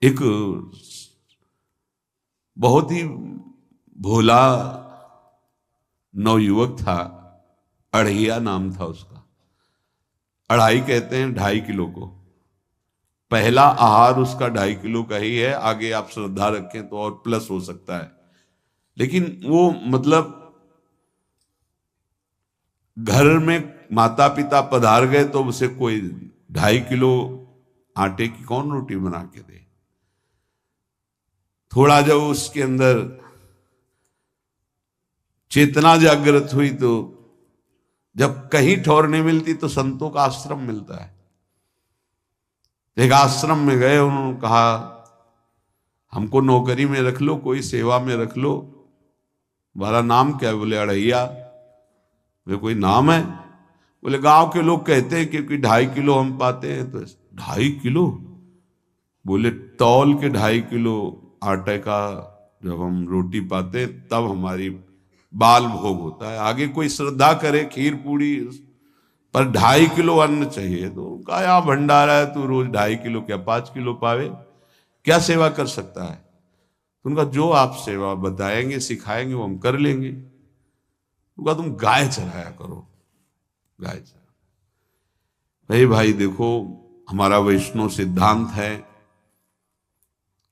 एक बहुत ही भोला नवयुवक था, अढ़ैया नाम था उसका। अढ़ाई कहते हैं 2.5 किलो को। पहला आहार उसका 2.5 किलो का ही है, आगे आप श्रद्धा रखें तो और प्लस हो सकता है। लेकिन वो मतलब घर में माता पिता पधार गए तो उसे कोई 2.5 किलो आटे की कौन रोटी बना के दे। थोड़ा जब उसके अंदर चेतना जागृत हुई तो जब कहीं ठौर नहीं मिलती तो संतों का आश्रम मिलता है। एक आश्रम में गए, उन्होंने कहा हमको नौकरी में रख लो, कोई सेवा में रख लो। तुम्हारा नाम क्या है? बोले अढ़ैया। वे कोई नाम है? बोले गांव के लोग कहते हैं क्योंकि 2.5 किलो हम पाते हैं। तो 2.5 किलो? बोले तौल के 2.5 किलो आटे का जब हम रोटी पाते हैं तब हमारी बाल भोग होता है। आगे कोई श्रद्धा करे खीर पूड़ी, पर 2.5 किलो अन्न चाहिए। तो कहा यहाँ भंडारा है, तू रोज 2.5 किलो क्या 5 किलो पावे, क्या सेवा कर सकता है? तो उनका जो आप सेवा बताएंगे सिखाएंगे वो हम कर लेंगे। उनका तुम गाय चराया करो, गाय चरा। भाई भाई देखो, हमारा वैष्णव सिद्धांत है,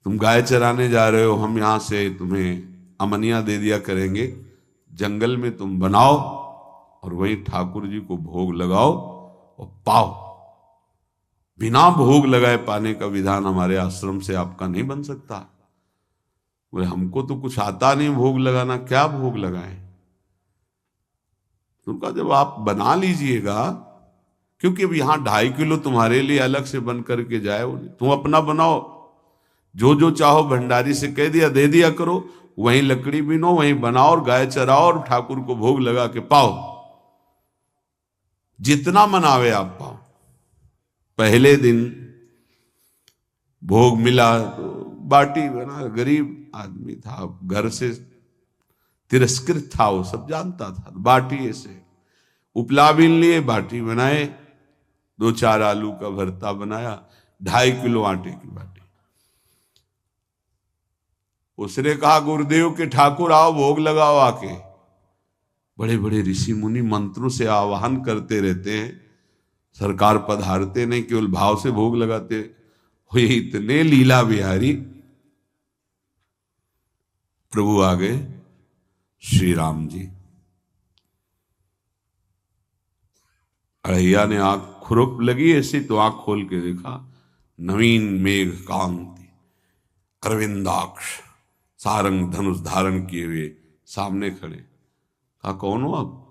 तुम गाय चराने जा रहे हो, हम यहां से तुम्हें अमनिया दे दिया करेंगे, जंगल में तुम बनाओ और वहीं ठाकुर जी को भोग लगाओ और पाओ। बिना भोग लगाए पाने का विधान हमारे आश्रम से आपका नहीं बन सकता। बोले हमको तो कुछ आता नहीं भोग लगाना, क्या भोग लगाएं? तो उनका जब आप बना लीजिएगा, क्योंकि अब यहां 2.5 किलो तुम्हारे लिए अलग से बन करके जाए, तुम अपना बनाओ। जो जो चाहो भंडारी से कह दिया दे दिया करो, वहीं लकड़ी बीनो, वहीं बनाओ और गाय चराओ और ठाकुर को भोग लगा के पाओ। जितना मनावे आप पाओ। पहले दिन भोग मिला तो बाटी बना, गरीब आदमी था, घर से तिरस्कृत था, वो सब जानता था। बाटी ऐसे उपला बीन लिए, बाटी बनाए, 2-4 आलू का भरता बनाया, 2.5 किलो आटे की बाटी। उसने कहा गुरुदेव के ठाकुर आओ भोग लगाओ आके। बड़े बड़े ऋषि मुनि मंत्रों से आवाहन करते रहते हैं, सरकार पधारते नहीं, केवल भाव से भोग लगाते हुए इतने लीला बिहारी प्रभु आ गए श्री राम जी। अढ़ैया ने आंख खुरप लगी ऐसी तो आंख खोल के देखा, नवीन मेघ कांति, अरविंदाक्ष, सारंग धनुष धारण किए हुए सामने खड़े। कहा कौन हो आप?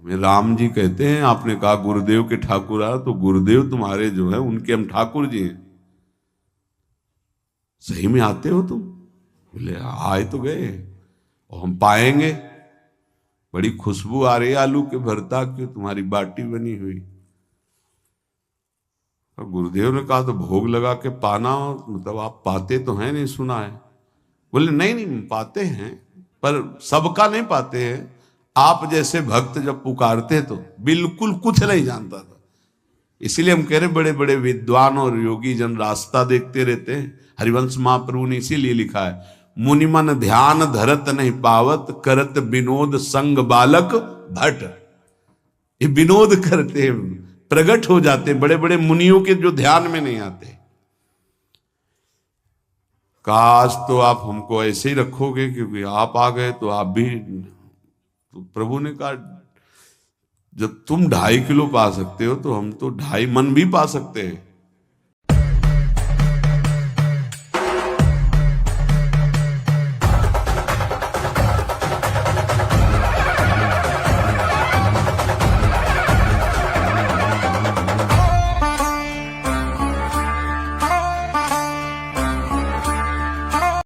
मैं राम जी कहते हैं, आपने कहा गुरुदेव के ठाकुर आ, तो गुरुदेव तुम्हारे जो है उनके हम ठाकुर जी हैं। सही में आते हो तुम? बोले आए तो गए और हम पाएंगे। बड़ी खुशबू आ रही है आलू के भरता की, तुम्हारी बाटी बनी हुई। और गुरुदेव ने कहा तो भोग लगा के पाना, मतलब आप पाते तो हैं? नहीं सुना है। बोले नहीं नहीं पाते हैं, पर सबका नहीं पाते हैं। आप जैसे भक्त जब पुकारते तो बिल्कुल कुछ नहीं जानता था। इसीलिए हम कह रहे बड़े बड़े विद्वान और योगी जन रास्ता देखते रहते हैं। हरिवंश महाप्रभु ने इसीलिए लिखा है, मुनिमन ध्यान धरत नहीं पावत, करत विनोद संग बालक भट। ये विनोद करते हैं, प्रकट हो जाते बड़े बड़े मुनियों के जो ध्यान में नहीं आते। काश तो आप हमको ऐसे ही रखोगे, क्योंकि आप आ गए तो आप भी। तो प्रभु ने कहा जब तुम 2.5 किलो पा सकते हो तो हम तो 2.5 मन भी पा सकते हैं।